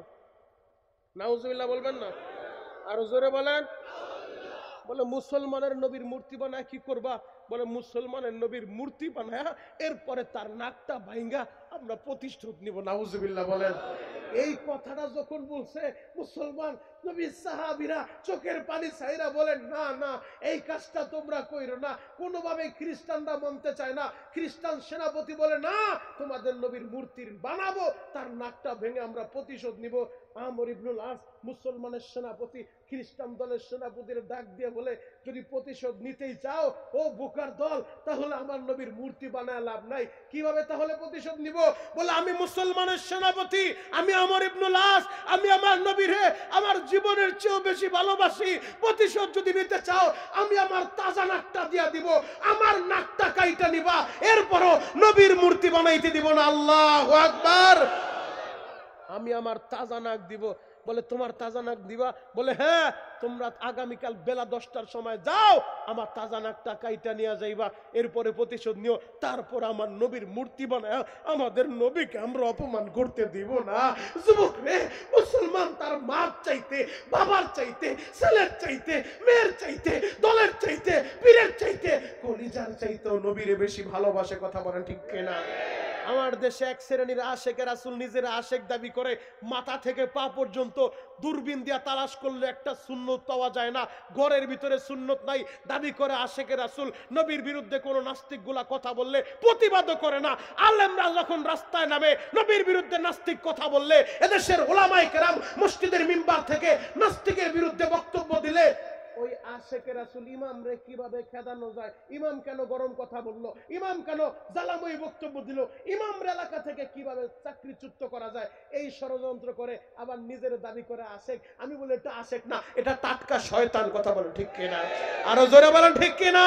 Speaker 1: নাউজুবিল্লাহ বলবেন না? আরো জোরে বলেন। বলে মুসলমানের নবীর মূর্তি বানায় কি করবা? বলে মুসলমানের নবীর মূর্তি বানায় এরপরে তার নাকটা ভাঙ্গা আমরা প্রতিশোধ নিব। নাউজুবিল্লাহ বলেন। এই কথাটা যখন বলছে, মুসলমান নবীর সাহাবীরা চোখের পানি ছাইরা বলেন না না, এই কাজটা তোমরা কইরো না। কোনোভাবে খ্রিস্টানরা মানতে চায় না। খ্রিস্টান সেনাপতি বলে না, তোমাদের নবীর মূর্তির বানাবো, তার নাকটা ভেঙে আমরা প্রতিশোধ নিব। আমর ইবনুল আস মুসলমানের সেনাপতি খ্রিস্টান দলের সেনাপতির ডাক দিয়ে বলে, যদি প্রতিশোধ নিতেই চাও ও বোকার দল, তাহলে আমার নবীর মূর্তি বানায় লাভ নাই। কিভাবে তাহলে প্রতিশোধ নিব? বলে আমি মুসলমানের সেনাপতি, আমি আমর ইবনুল আস, আমি আমার নবীরে আমার জীবনের চেয়েও বেশি ভালোবাসি। প্রতিশোধ যদি নিতে চাও, আমি আমার তাজা নাকটা দিয়া দিব, আমার নাকটা কাইটা নিবা, এরপরও নবীর মূর্তি বানাইতে দিব না। আল্লাহু আকবার। আমি আমার তাজা নাক দিব। বলে তোমার তাজা নাক দিবা? বলে হ্যাঁ, তোমরা আগামীকাল বেলা 10টার সময় যাও, আমার তাজা নাকটা কাইটা নিয়ে যাইবা, এরপরে প্রতিশোধ নিও। তারপর আমার নবীর মূর্তি বানায় আমাদের নবীকে আমরা অপমান করতে দিব না। যুবক রে, মুসলমান তার মার চাইতে, বাবার চাইতে, ছেলের চাইতে, মেয়ের চাইতে, দলের চাইতে, পীরের চাইতে, কলিজার চাইতেও নবীরে বেশি ভালোবাসে। কথা বলেন ঠিক কিনা? আমার দেশে এক শ্রেণীর আশেকের রাসূল নিজের আশেক দাবি করে, মাথা থেকে পা পর্যন্ত দূরবীন দিয়া তালাশ করলে একটা সুন্নত পাওয়া যায় না, ঘরের ভিতরে সুন্নত নাই, দাবি করে আশেকের রাসূল। নবীর বিরুদ্ধে কোনো নাস্তিকগুলা কথা বললে প্রতিবাদও করে না। আলেমরা যখন রাস্তায় নামে নবীর বিরুদ্ধে নাস্তিক কথা বললে, এদেশের ওলামায়ে কেরাম মসজিদের মিম্বার থেকে নাস্তিকের বিরুদ্ধে বক্তব্য দিলে, ওই আশেকের রাসূল ইমাম রে কিভাবে খেদানো যায়, ইমাম কেন গরম কথা বললো, ইমাম কেন জালাময়ী বক্তব্য দিল, ইমাম রে এলাকা থেকে কিভাবে চাকরিচ্যুত করা যায়, এই ষড়যন্ত্র করে আবার নিজের দাবি করে আশেক। আমি বলি এটা আশেক না, এটা টাটকা শয়তান। কথা বলো ঠিক কিনা? আরো জোরে বলেন ঠিক কিনা?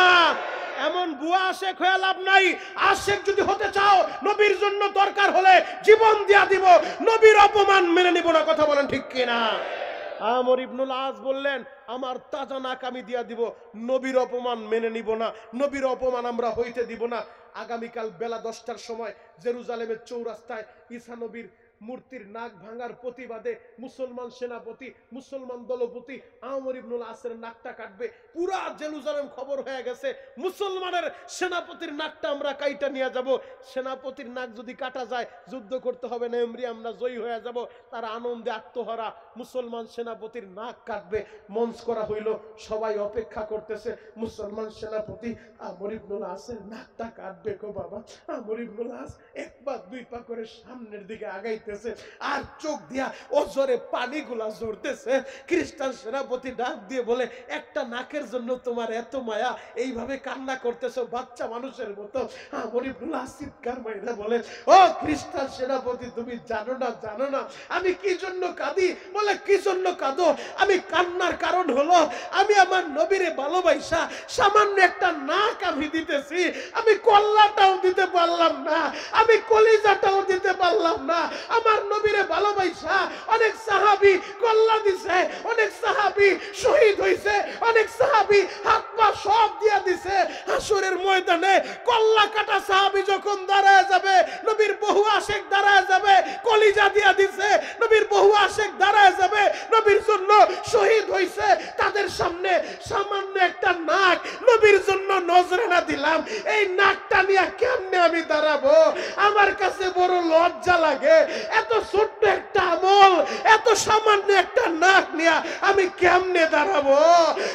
Speaker 1: এমন বুয়া আশেক হয়ে লাভ নাই। আশেক যদি হতে চাও, নবীর জন্য দরকার হলে জীবন দিয়া দিব, নবীর অপমান মেনে নিব না। কথা বলেন ঠিক কিনা? আমর ইবনুল আস বললেন, আমার তাজা নাক আমি দিয়া দিব, নবীর অপমান মেনে নিব না, নবীর অপমান আমরা হইতে দিব না। আগামীকাল বেলা 10টার সময় জেরুজালেমের চৌরাস্তায় ঈসা নবীর মূর্তির নাক ভাঙার প্রতিবাদে মুসলমান সেনাপতি, মুসলমান দলপতি আমর ইবনুল আসের নাকটা কাটবে। পুরা জেরুজালেম খবর হয়ে গেছে, মুসলমানের সেনাপতির নাকটা আমরা কাইটা নিয়ে যাব। সেনাপতির নাক যদি কাটা যায়, যুদ্ধ করতে হবে না, এমনি আমরা জয়ী হয়ে যাব। তারা আনন্দে আত্মহারা, মুসলমান সেনাপতির নাক কাটবে। মঞ্চ করা হইল, সবাই অপেক্ষা করতেছে, মুসলমান সেনাপতি আমর ইবনুল আসের নাকটা কাটবে গো বাবা। আমর ইবনুল আস এক পা দুই পা করে সামনের দিকে আগাই, আর চোখ দিয়া ওজরে পানিগুলা ঝরতেছে। খ্রিস্টান সেনাপতি ডাক দিয়ে বলে, একটা নাকের জন্য তোমার এত মায়া, এইভাবে কান্না করতেছো বাচ্চা মানুষের মতো। আমর ইবনুল আস চিৎকার মাইরা বলে, ও খ্রিস্টান সেনাপতি, তুমি জানো না আমি কি জন্য কাঁদি? বলে, কি জন্য কাঁদো? আমি কান্নার কারণ হলো, আমি আমার নবীরে ভালোবাসা সামান্য একটা নাক আমি দিতেছি, আমি কল্লাটাও দিতে পারলাম না, আমি কলিজাটাও দিতে পারলাম না। আমার নবীরে ভালোবাসা অনেক সাহাবী কল্লা দিছে, অনেক সাহাবী শহীদ হইছে, অনেক সাহাবী হাত পা সব দিয়া দিছে। হাসরের ময়দানে কল্লা কাটা সাহাবী যখন দাঁড়ায় যাবে, নবীর বহু আশেক দাঁড়ায় যাবে, কলিজা দিয়া দিছে, নবীর বহু আশেক দাঁড়ায় যাবে, নবীর জন্য শহীদ হইছে, তাদের সামনে সামান্য একটা নাক নবীর জন্য নজরানা দিলাম, এই নাকটা নিয়ে কেমনে আমি দাঁড়াবো? আমার কাছে বড় লজ্জা লাগে। এত ছোট্ট একটা আমল, এত সামান্য একটা নাক নিয়ে আমি কেমনে দাঁড়াবো?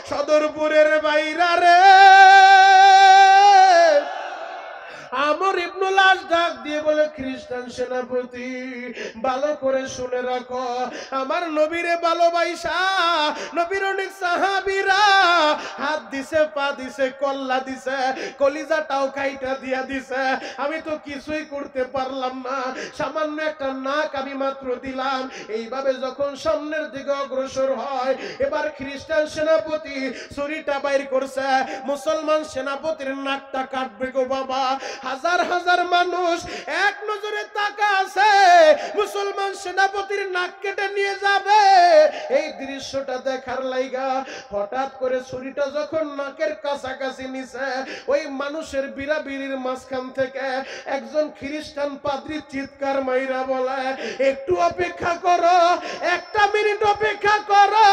Speaker 1: সদরপুরের বাইরা রে, আমর ইবনুল আস ডাক দিয়ে বলে, খ্রিস্টান সেনাপতি ভালো করে শুনে রাখো, আমার নবীরে ভালোবাসা নবীর অনেক সাহাবীরা হাত দিছে, পা দিছে, কল্লা দিছে, কলিজাটাও কাইটা দিয়া দিছে, আমি তো কিছুই করতে পারলাম না, সামান্য একটা নাক আমি মাত্র দিলাম। এইভাবে যখন সামনের দিকে অগ্রসর হয়, এবার খ্রিস্টান সেনাপতি ছুরিটা বাইর করছে, মুসলমান সেনাপতির নাকটা কাটবে গো বাবা। হাজার হাজার মানুষ এক নজরে তাকা আছে, মুসলমান সেনাপতির নাক কেটে নিয়ে যাবে। এই দৃশ্যটা দেখার লাইগা হঠাৎ করে ছুরিটা যখন নাকের কাছাকাছি নিছে, ওই মানুষের বিড়াবিড়ির মাঝখান থেকে একজন খ্রিস্টান পাদ্রী চিৎকার মাইরা বলে, একটু অপেক্ষা করো, একটা মিনিট অপেক্ষা করো।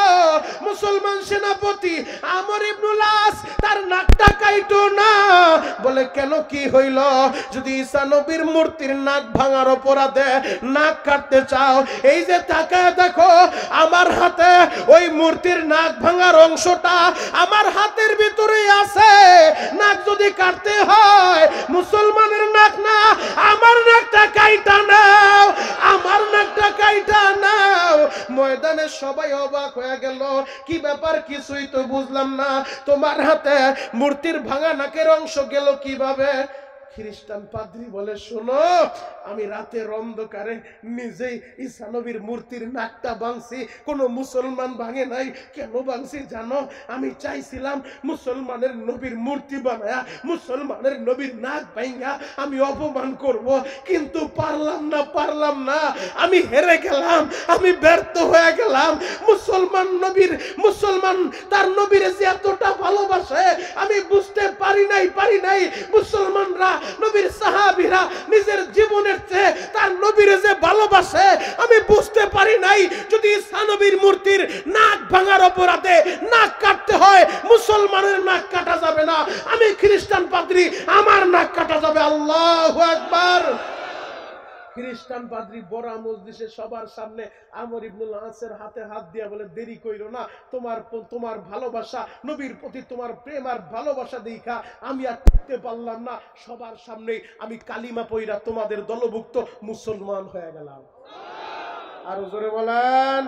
Speaker 1: মুসলমান সেনাপতি আমর ইবনুল আস তার নাকটা কাইটো না। বলে, কেন, কি হইল? যদি ঈসা নবীর মূর্তির নাক ভাঙার অপরাধে নাক কাটতে চাও, এই যে তাকায় দেখো, আমার হাতে ওই মূর্তির নাক ভাঙার অংশটা আমার হাতের ভিতরে আছে। নাক যদি কাটতে হয়, মুসলমানের নাক না, আমার নাকটা কাইটা নাও, আমার নাকটা কাইটা নাও। ময়দানে সবাই অবাক হয়ে গেল, কি ব্যাপার, কিছুই তো বুঝলাম না, তোমার হাতে মূর্তির ভাঙা নাকের অংশ গেল কিভাবে? খ্রিস্টান পাদ্রী বলে, শোনো, আমি রাতের অন্ধকারে নিজেই ঈসা নবীর মূর্তির নাকটা ভাঙছি, কোনো মুসলমান ভাঙে নাই। কেন ভাঙছি জানো? আমি চাইছিলাম মুসলমানের নবীর মূর্তি বানায়া মুসলমানের নবীর নাক ভাঙা আমি অপমান করব, কিন্তু পারলাম না, আমি হেরে গেলাম, আমি ব্যর্থ হয়ে গেলাম। মুসলমান তার নবীরে যে এতটা ভালোবাসে আমি বুঝতে পারি নাই। মুসলমানরা, নবীর সাহাবীরা নিজের জীবনের চেয়ে তার নবীরে যে ভালোবাসে আমি বুঝতে পারি নাই। যদি ঈসা নবীর মূর্তির নাক ভাঙার অপরাধে নাক কাটতে হয়, মুসলমানের নাক কাটা যাবে না, আমি খ্রিস্টান পাদ্রী, আমার নাক কাটা যাবে। আল্লাহু আকবার। খ্রিস্টান পাদ্রী বড় মজলিসে সবার সামনে আমর ইবনুল আসের হাতে হাত দিয়া বলে, দেরি কইরো না, তোমার ভালোবাসা, নবীর প্রতি তোমার প্রেম আর ভালোবাসা দেখা আমি আর থাকতে পারলাম না, সবার সামনে আমি কালিমা পইরা তোমাদের দলভুক্ত মুসলমান হয়ে গেলাম। আরো জোরে বলেন।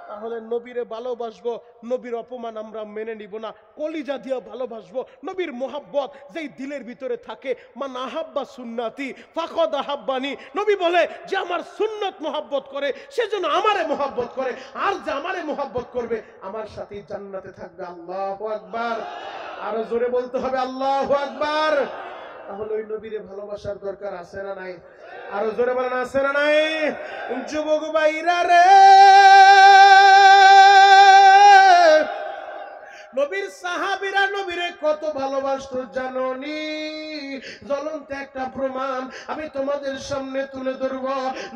Speaker 1: তাহলে নবীরে ভালোবাসবো, নবীর অপমান আমরা মেনে নিব না, কলিজা দিয়া ভালোবাসবো। নবীর মোহাব্বত যেই দিলের ভিতরে থাকে, মান আহাব্বা সুন্নাতি ফাকাদ আহাব্বানি, নবী বলে যে আমার সুন্নত মোহাব্বত করে সে যেন আমারে মোহাব্বত করে, আর যে আমারে মোহাব্বত করবে আমার সাথে জান্নাতে থাকবে। আল্লাহু আকবার। আরো জোরে বলতে হবে আল্লাহু আকবার। তাহলে ওই নবীরে ভালোবাসার দরকার আছে না নাই? আরো জোরে বলেন আছে না নাই? যুবক ভাইরা রে, নবীর সাহাবীরা নবীরে কত ভালোবাসতো জানোনি? জ্বলন্ত একটা প্রমাণ আমি তোমাদের সামনে তুলে ধরব।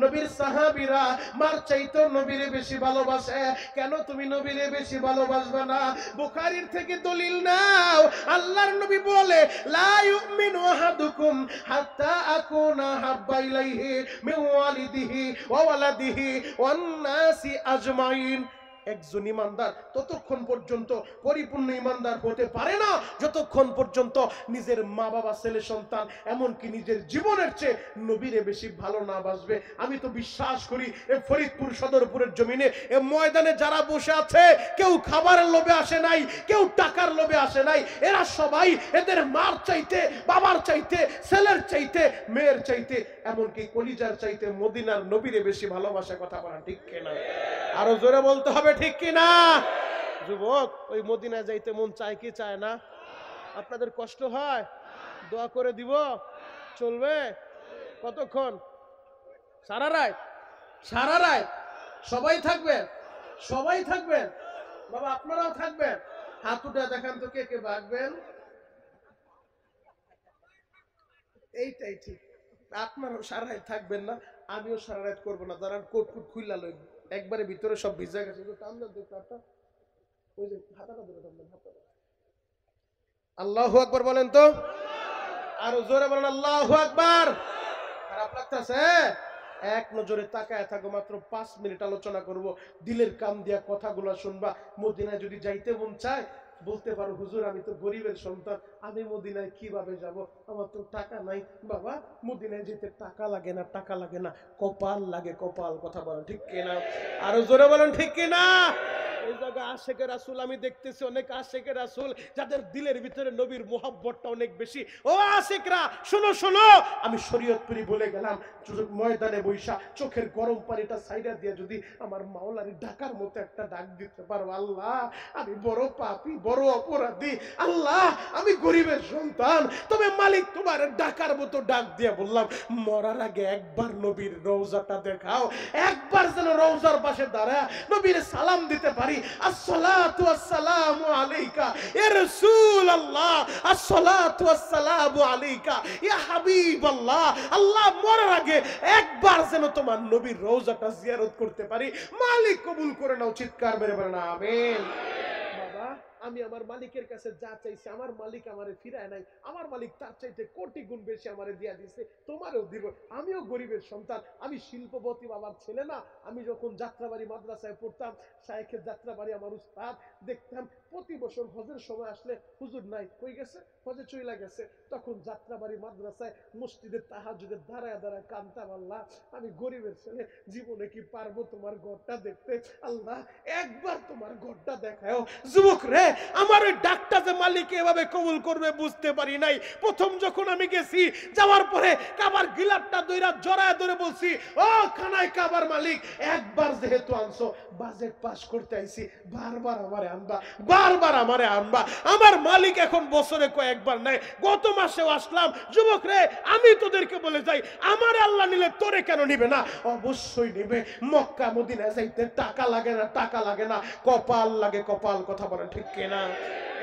Speaker 1: নবীর সাহাবীরা মার চাইতো নবীরে বেশি ভালোবাসে। কেন তুমি নবীরে বেশি ভালোবাসবে না? বুখারীর থেকে দলিল নাও। আল্লাহর নবী বলে, লা ইউমিনু আহাদুকুম হাত্তা আকুনা হাব্বা ইলাইহি মিন ওয়ালিদিহি ওয়া ওয়ালাদিহি ওয়ান নাসি আজমাইন। একজন ইমানদার ততক্ষণ পর্যন্ত পরিপূর্ণ ইমানদার হতে পারে না যতক্ষণ পর্যন্ত নিজের মা বাবা, ছেলে সন্তান, এমনকি নিজের জীবনের চেয়ে নবীরে বেশি ভালো না বাসবে। আমি তো বিশ্বাস করি এই ফরিদপুর সদরপুরের জমিনে এই ময়দানে যারা বসে আছে, কেউ খাবারের লোভে আসে নাই, কেউ টাকার লোভে আসে নাই। এরা সবাই এদের মার চাইতে, বাবার চাইতে, ছেলের চাইতে, মেয়ের চাইতে, এমনকি কলিজার চাইতে মদিনার নবীরে বেশি ভালোবাসে। কথা বলা ঠিক কিনা? আরো জোরে বলতে হবে ঠিক কিনা? যুবক, ওই মদিনায় যাইতে মন চায় কি চায় না? আপনাদের কষ্ট হয়? দোয়া করে দিব, চলবে কতক্ষণ? সারা রাত? সারা রাত সবাই থাকবেন? সবাই থাকবেন? বাবা আপনারাও থাকবেন? হাত উঠে দেখান তো কে কে ভাগবেন। এইটাই ঠিক, আপনারাও সারা রাত থাকবেন না, আমিও সারা রাত করবো না। দাঁড়ান, কোট কোট খুইলা লইব, একবারে ভিতরে সব ভিজা গেছে। আল্লাহু আকবার বলেন তো, আরো জোরে বলেন আল্লাহু আকবার। খারাপ লাগতেছে? এক নজরে তাকায় থাকো, মাত্র 5 মিনিট আলোচনা করব, দিলের কান দিয়া কথাগুলো শুনবা। মদিনায় যদি যাইতে মন চায় বলতে পারো, হুজুর আমি তো গরিবের সন্তান, আমি মদিনায় কিভাবে যাব, আমার তো টাকা নাই। বাবা, মদিনায় যেতে টাকা লাগে না, টাকা লাগে না, কপাল লাগে, কপাল। কথা বলেন ঠিক কিনা? আরো জোরে বলেন ঠিক কিনা? এই জায়গায় আশেকে রাসূল আমি দেখতেছি, অনেক আশেকে রাসূল যাদের দিলের ভিতরে নবীর মোহাব্বতটা অনেক বেশি। ও আশেকরা, শোনো শোনো, আমি শরীয়তপুরি বলে গেলাম, ময়দানে বৈশা চোখের গরম পানিটা সাইডা দিয়ে যদি আমার মাওলার ডাকার মতো একটা ডাক দিতে পারো, আল্লাহ আমি বড় পাপী, বড় অপরাধী, আল্লাহ আমি গরিবের সন্তান, তবে মালিক তোমার ডাকার মতো ডাক দিয়ে বললাম, মরার আগে একবার নবীর রওজাটা দেখাও, একবার যেন রওজার পাশে দাঁড়ায় নবীর সালাম দিতে পারি। আসসালাতু ওয়াসসালামু আলাইকা ইয়া রাসূলুল্লাহ, আসসালাতু ওয়াসসালামু আলাইকা ইয়া হাবিবাল্লাহ। আল্লাহ, মরার আগে একবার যেন তোমার নবীর রওজাটা জিয়ারত করতে পারি, মালিক কবুল করে নাও। চিৎকার মেরে বলেন আমিন। বাবা, আমি আমার মালিকের কাছে যা চাইছি, আমার মালিক আমারে ফিরায় নাই, আমার মালিক তার চাইতে কোটি গুণ বেশি আমারে দিয়া দিছে, তোমারও দিব। আমিও গরিবের সন্তান, আমি শিল্পপতি বাবার ছেলে না। আমি যখন যাত্রাবাড়ি মাদ্রাসায় পড়তাম, শায়েখের যাত্রাবাড়ি আমার উস্তাদ, দেখতাম প্রতি বছর হজের সময় আসলে হুজুর নাই, কই গেছে, হজে চইলা গেছে, তখন যাত্রাবাড়ি মাদ্রাসায় মসজিদের তাহাজ্জুদে দাঁড়ায় দাঁড়ায় কাঁদতাম, আল্লাহ আমি গরিবের ছেলে, জীবনে কি পারবো তোমার ঘরটা দেখতে, আল্লাহ একবার তোমার ঘরটা দেখাও। যুবক রে, আমার ওই ডাকটা যে মালিক এভাবে কবুল করবে বুঝতে পারি নাই। প্রথম যখন আমি গেছি, যাওয়ার পরে কাবার গিলাপটা দইরা জড়ায় ধরে বলছি, ও খানায় কাবার মালিক, একবার যেহেতু আনছো, বাজেট পাস করতে আইছি, বারবার আমারে আনবা, বারবার আমারে আনবা। আমার মালিক এখন বছরে কয়েকবার নাই, গত মাসেও আসলাম। যুবক রে, আমি তোদেরকে বলে যাই, আমারে আল্লাহ নিলে তোরে কেন নিবে না? অবশ্যই নিবে। মক্কা মদিনা যাইতে টাকা লাগে না, টাকা লাগে না, কপাল লাগে, কপাল। কথা বলেন ঠিক কিনা?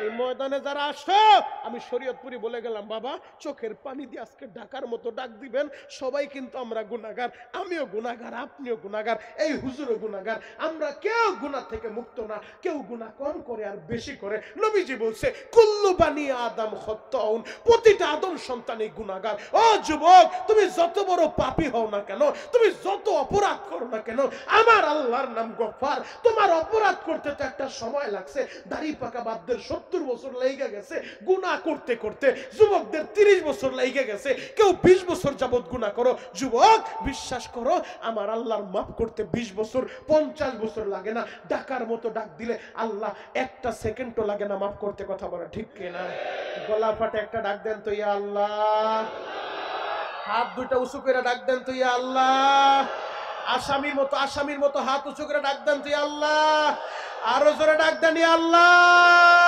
Speaker 1: এই ময়দানে যারা আসো, আমি শরীয়তপুরি বলে গেলাম, বাবা চোখের পানি দিয়ে আজকে ডাকার মতো ডাক দিবেন। সবাই কিন্তু আমরা গুনাহগার, আমিও গুনাহগার, আপনিও গুনাহগার, এই হুজুরও গুনাহগার। আমরা কেউ গুনাহ থেকে মুক্ত না, কেউ গুনাহ কম করে আর বেশি করে। নবীজি বলছে কুল্লু বানি আদম খাত্তাউন, প্রতিটা আদম সন্তানই গুনাহগার। ও যুবক, তুমি যত বড় পাপী হও না কেন, তুমি যত অপরাধ করো না কেন, আমার আল্লাহর নাম গফফার। তোমার অপরাধ করতে তো একটা সময় লাগছে। দাড়ি পাকা বাপদের 70 বছর লেগে গেছে গুনাহ করতে করতে, যুবকদের 30 বছর লেগে গেছে, কেউ 20 বছর যাবত গুনাহ করো। যুবক বিশ্বাস করো, আমার আল্লাহর মাফ করতে 20 বছর 50 বছর লাগে না। ডাকার মতো ডাক দিলে আল্লাহ একটা সেকেন্ডও লাগে না মাফ করতে। কথা বলে ঠিক কিনা? গলা ফাটে একটা ডাক দেন তো, ইয়া আল্লাহ। হাত দুইটা উঁচু করে ডাক দেন তো, ইয়া আল্লাহ। আসামির মতো হাত উঁচু করে ডাক দেন তো, ইয়া আল্লাহ। আরো জোরে ডাক দেন, ইয়া আল্লাহ।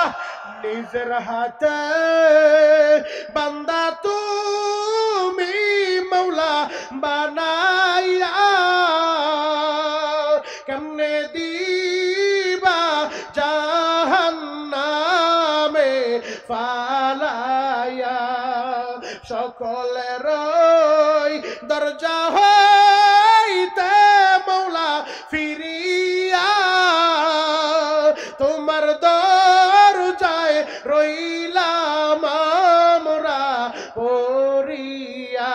Speaker 1: নিজের হাতে বান্দা তুমি মৌলা বানাইয়া কেমনে দিবা জাহান্নামে ফালাইয়া, সকলের দরজা হইতে মৌলা ফিরিয়া তোমার দরজায় রইলাম আমরা পড়িয়া।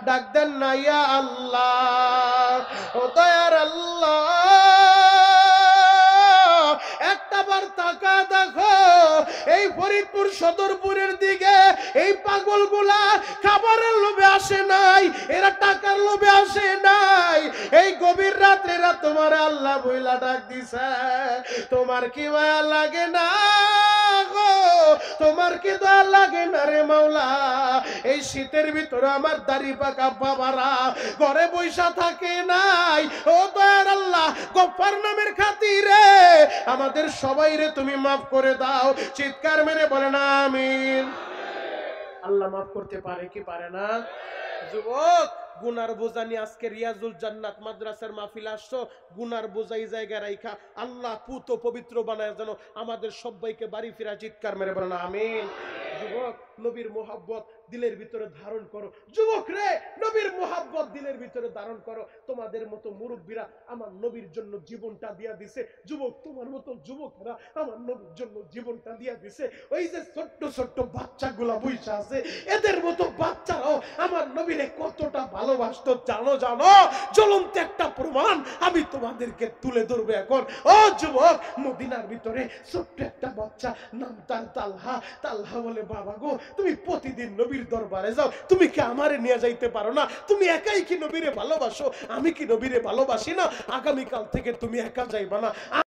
Speaker 1: ডাক দেন না, ইয়া আল্লাহ। ও দয়ার আল্লাহ, একটা বার তাকা দেখো এই ফরিদপুর সদরপুরের দিকে। এই পাগলগুলা খাবারের লোভে আসে নাই, এরা টাকার লোভে আসে নাই। এই গভীর রাত্রে এরা তোমার আল্লাহ বইলা ডাক দিছে। তোমার কি মায়া লাগে না গো? তোমার কি দয়া লাগে না রে মাওলা? এই শীতের ভিতরে আমার দাড়ি পাকা বাবারা ঘরে বৈশা থাকে নাই। ও দয়ার আল্লাহ, গফফার নামের খাতিরে আমাদের সবাই রে তুমি মাফ করে দাও। চিৎকার মেরে বলেন আমিন। আল্লাহ মাফ করতে পারে কি পারে না? যুবক, গুনার বোঝা নিয়ে আজকে রিয়াজুল জান্নাত মাদ্রাসার মাহফিল আসছো, গুনার বোঝাই জায়গায় রাইখা আল্লাহ পুত পবিত্র বানায় যেন আমাদের সবাইকে বাড়ি ফিরা। চিৎকার মেরে বলেন আমিন। যুবক, নবীর মোহাব্বত দিলের ভিতরে ধারণ করো। যুবক রে, নবীর মোহাব্বত দিলের ভিতরে ধারণ করো। তোমাদের মতো মুরব্বীরা আমার নবীর জন্য জীবনটা দিয়া দিছে। যুবক, তোমার মতো যুবকরা আমার নবীর জন্য জীবনটা দিয়া দিছে। ওই যে ছোট্ট ছোট্ট বাচ্চাগুলা বইসা আছে, এদের মতো বাচ্চারাও আমার নবীরে কতটা ভালোবাসতো জানো? জ্বলন্ত একটা প্রমাণ আমি তোমাদেরকে তুলে ধরবো এখন। ও যুবক, মদিনার ভিতরে ছোট্ট একটা বাচ্চা, নাম তার তালহা। তালহা বলে, বাবা গো, তুমি প্রতিদিন নবীর দরবারে যাও, তুমি কি আমারে নিয়ে যাইতে পারো না? তুমি একাই কি নবীরে ভালোবাসো? আমি কি নবীরে ভালোবাসি না? আগামীকাল থেকে তুমি একা যাইবা না।